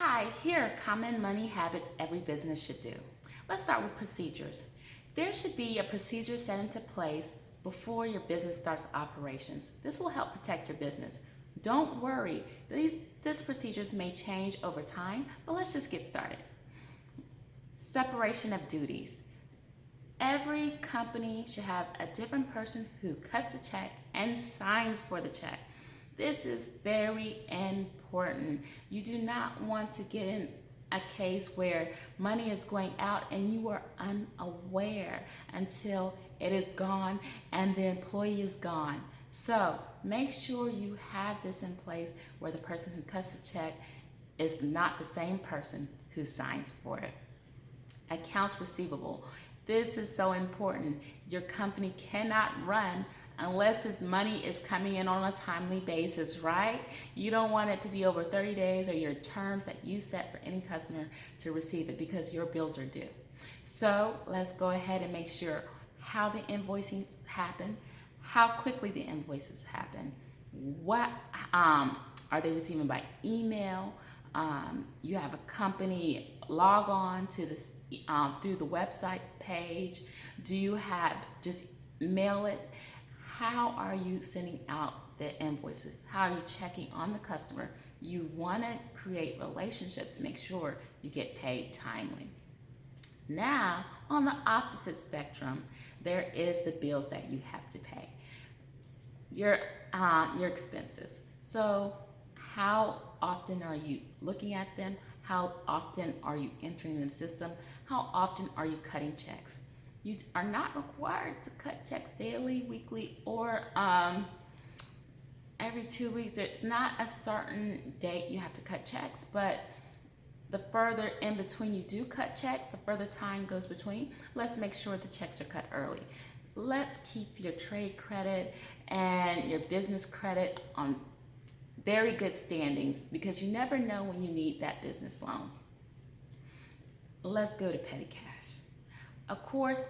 Hi, here are common money habits every business should do. Let's start with procedures. There should be a procedure set into place before your business starts operations. This will help protect your business. Don't worry, these procedures may change over time, but let's just get started. Separation of duties. Every company should have a different person who cuts the check and signs for the check. This is very important. You do not want to get in a case where money is going out and you are unaware until it is gone and the employee is gone. So make sure you have this in place where the person who cuts the check is not the same person who signs for it. Accounts receivable. This is so important. Your company cannot run unless its money is coming in on a timely basis, right? You don't want it to be over 30 days or your terms that you set for any customer to receive it because your bills are due. So let's go ahead and make sure how the invoicing happen, how quickly the invoices happen, what are they receiving by email? You have a company log on to this through the website page. Do you have just mail it? How are you sending out the invoices? How are you checking on the customer? You want to create relationships to make sure you get paid timely. Now, on the opposite spectrum, there is the bills that you have to pay. Your expenses. So how often are you looking at them? How often are you entering them in the system? How often are you cutting checks? You are not required to cut checks daily, weekly, or every 2 weeks. It's not a certain date you have to cut checks, but the further in between you do cut checks, the further time goes between. Let's make sure the checks are cut early. Let's keep your trade credit and your business credit on very good standings because you never know when you need that business loan. Let's go to petty cash. Of course,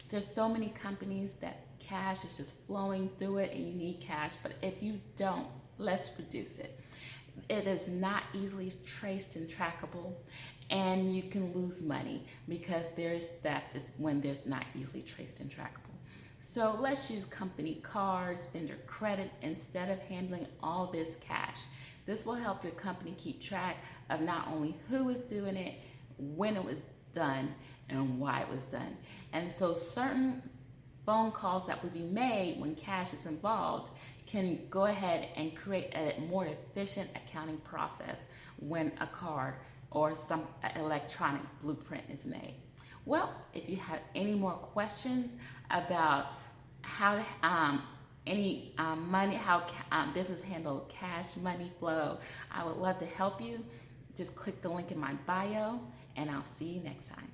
there's so many companies that cash is just flowing through it and you need cash, but if you don't, let's reduce it. It is not easily traced and trackable, and you can lose money because there's theft when there's not easily traced and trackable. So let's use company cards, vendor credit, instead of handling all this cash. This will help your company keep track of not only who is doing it, when it was done, and why it was done. And so certain phone calls that would be made when cash is involved can go ahead and create a more efficient accounting process when a card or some electronic blueprint is made. Well, if you have any more questions about how money, how business handle cash money flow, I would love to help you. Just click the link in my bio, and I'll see you next time.